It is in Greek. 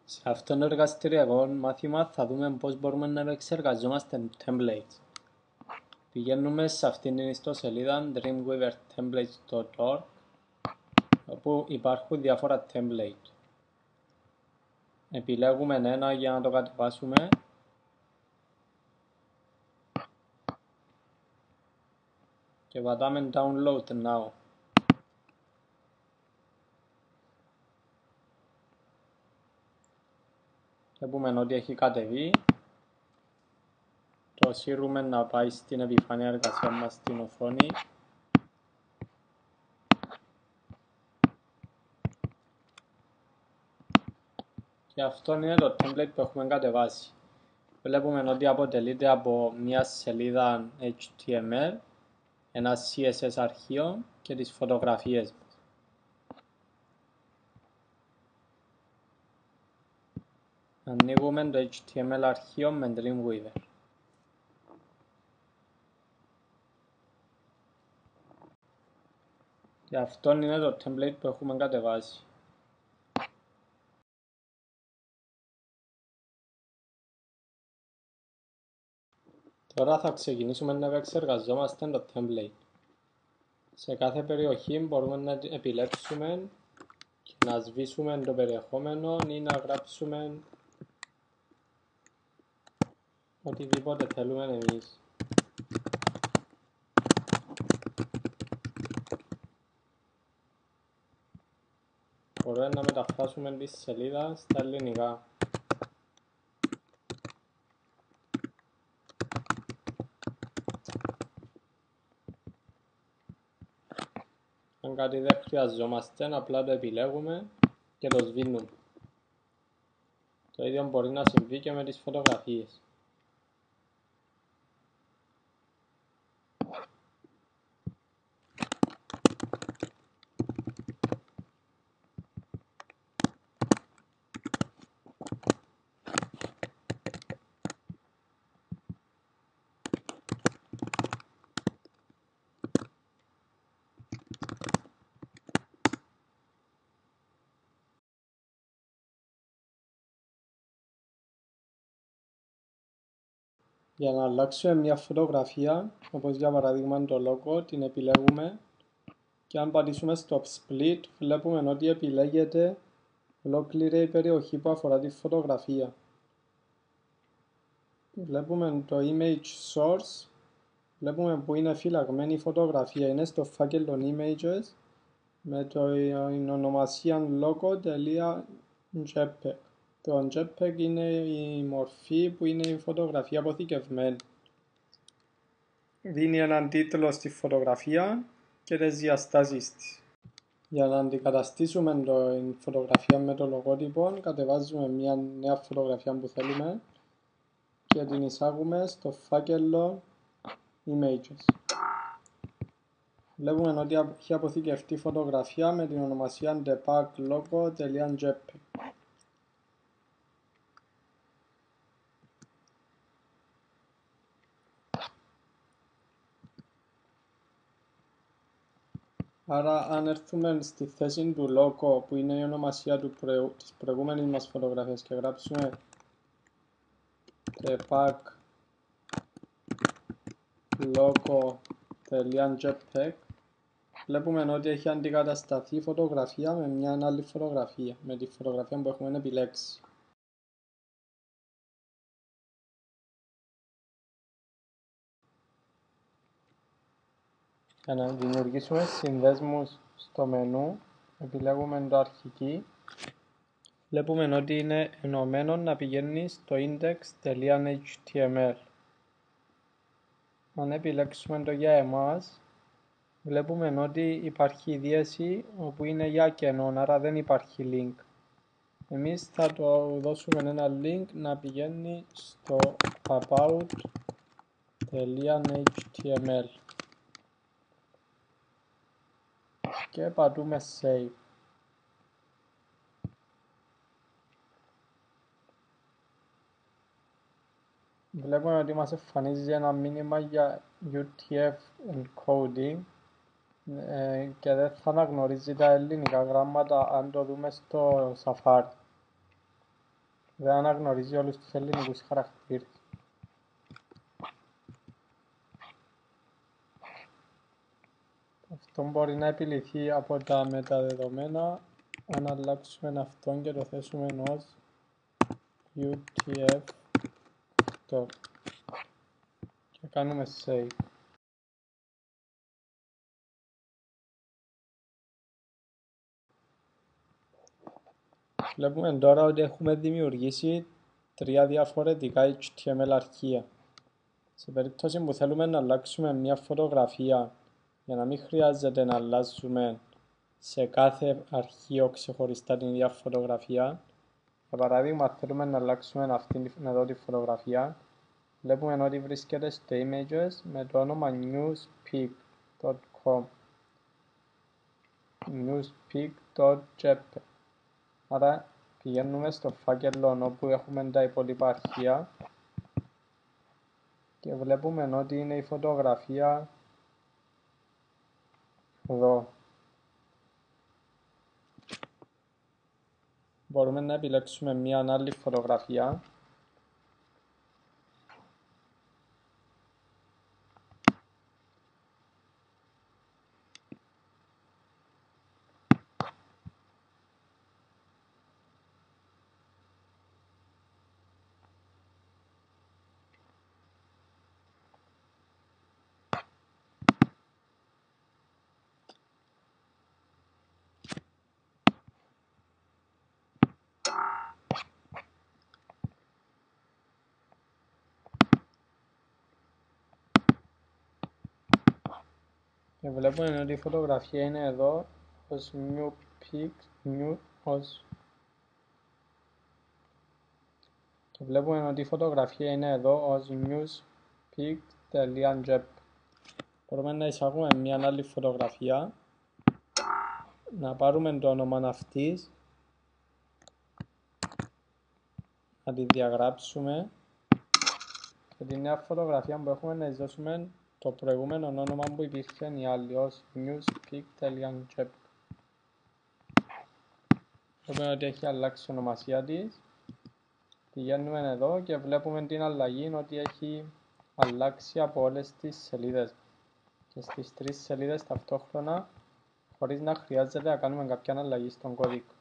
Σε αυτόν το εργαστηριακό μάθημα θα δούμε πώς μπορούμε να επεξεργαζόμαστε templates. Πηγαίνουμε σε αυτήν την ιστοσελίδα dreamweavertemplates.org, όπου υπάρχουν διάφορα template. Επιλέγουμε ένα για να το κατεβάσουμε και πατάμε download now. Βλέπουμε ότι έχει κατεβεί. Το σύρουμε να πάει στην επιφάνεια εργασία μας στην οθόνη. Και αυτό είναι το template που έχουμε κατεβάσει. Βλέπουμε ότι αποτελείται από μια σελίδα HTML, ένα CSS αρχείο και τις φωτογραφίες μας. Ανοίγουμε το HTML αρχείο με Dreamweaver. Και αυτό είναι το template που έχουμε κατεβάσει. Τώρα θα ξεκινήσουμε να επεξεργαζόμαστε το template. Σε κάθε περιοχή μπορούμε να επιλέξουμε και να σβήσουμε το περιεχόμενο ή να γράψουμε οτιδήποτε θέλουμε εμείς. Μπορούμε να μεταφράσουμε τη σελίδα στα ελληνικά. Αν κάτι δεν χρειαζόμαστε, απλά το επιλέγουμε και το σβήνουμε. Το ίδιο μπορεί να συμβεί και με τις φωτογραφίες. Για να αλλάξουμε μια φωτογραφία, όπως για παράδειγμα το logo, την επιλέγουμε και αν πατήσουμε στο split βλέπουμε ότι επιλέγεται ολόκληρη η περιοχή που αφορά τη φωτογραφία. Βλέπουμε το image source, βλέπουμε που είναι φυλαγμένη η φωτογραφία, είναι στο φάκελο images με την ονομασία logo.jpg. Το JPEG είναι η μορφή που είναι η φωτογραφία αποθηκευμένη. Δίνει έναν τίτλο στη φωτογραφία και τις διαστάσεις της. Για να αντικαταστήσουμε την φωτογραφία με το λογότυπο, κατεβάζουμε μια νέα φωτογραφία που θέλουμε και την εισάγουμε στο φάκελο images. Βλέπουμε ότι έχει αποθηκευτεί φωτογραφία με την ονομασία debuglogo.jpg. Άρα αν έρθουμε στη θέση του logo που είναι η ονομασία της προηγούμενης μας φωτογραφίας και γράψουμε debuglogo.jpg, βλέπουμε ότι έχει αντικατασταθεί φωτογραφία με μια άλλη φωτογραφία, με τη φωτογραφία που έχουμε επιλέξει. Για να δημιουργήσουμε συνδέσμους στο μενού, επιλέγουμε το αρχική. Βλέπουμε ότι είναι ενωμένο να πηγαίνει στο index.html. Αν επιλέξουμε το για εμάς, βλέπουμε ότι υπάρχει δίαιση όπου είναι για κενό, άρα δεν υπάρχει link. Εμείς θα το δώσουμε ένα link να πηγαίνει στο about.html και πατούμε save. Βλέπουμε ότι μας εμφανίζει ένα μήνυμα για UTF encoding και δεν θα αναγνωρίζει τα ελληνικά γράμματα αν το δούμε στο Safari. Δεν αναγνωρίζει όλους τους ελληνικούς χαρακτήρες. Αυτό μπορεί να επιληθεί από τα μεταδεδομένα αν αλλάξουμε αυτόν και το θέσουμε ως UTF-8 και κάνουμε save. Βλέπουμε τώρα ότι έχουμε δημιουργήσει 3 διαφορετικά HTML αρχεία. Σε περίπτωση που θέλουμε να αλλάξουμε μια φωτογραφία για να μην χρειάζεται να αλλάζουμε σε κάθε αρχείο ξεχωριστά την ίδια φωτογραφία, για παράδειγμα θέλουμε να αλλάξουμε αυτήν εδώ τη φωτογραφία, βλέπουμε ότι βρίσκεται στο images με το όνομα newspeak.com newspeak.jpg. Άρα πηγαίνουμε στο φάκελο όπου έχουμε τα υπόλοιπα αρχεία και βλέπουμε ότι είναι η φωτογραφία εδώ. Μπορούμε να επιλέξουμε μια άλλη φωτογραφία . Και βλέπουμε ότι η φωτογραφία είναι εδώ ως newspeak.jpg. Μπορούμε να εισάγουμε μια άλλη φωτογραφία, να πάρουμε το όνομα αυτής, να τη διαγράψουμε και τη νέα φωτογραφία που έχουμε να δώσουμε το προηγούμενο όνομα που υπήρχε η άλλη ως newspeak.jpg. Βλέπουμε ότι έχει αλλάξει η ονομασία της. Πηγαίνουμε εδώ και βλέπουμε την αλλαγή ότι έχει αλλάξει από όλες τις σελίδες και στις 3 σελίδες ταυτόχρονα χωρίς να χρειάζεται να κάνουμε κάποια αλλαγή στον κώδικα.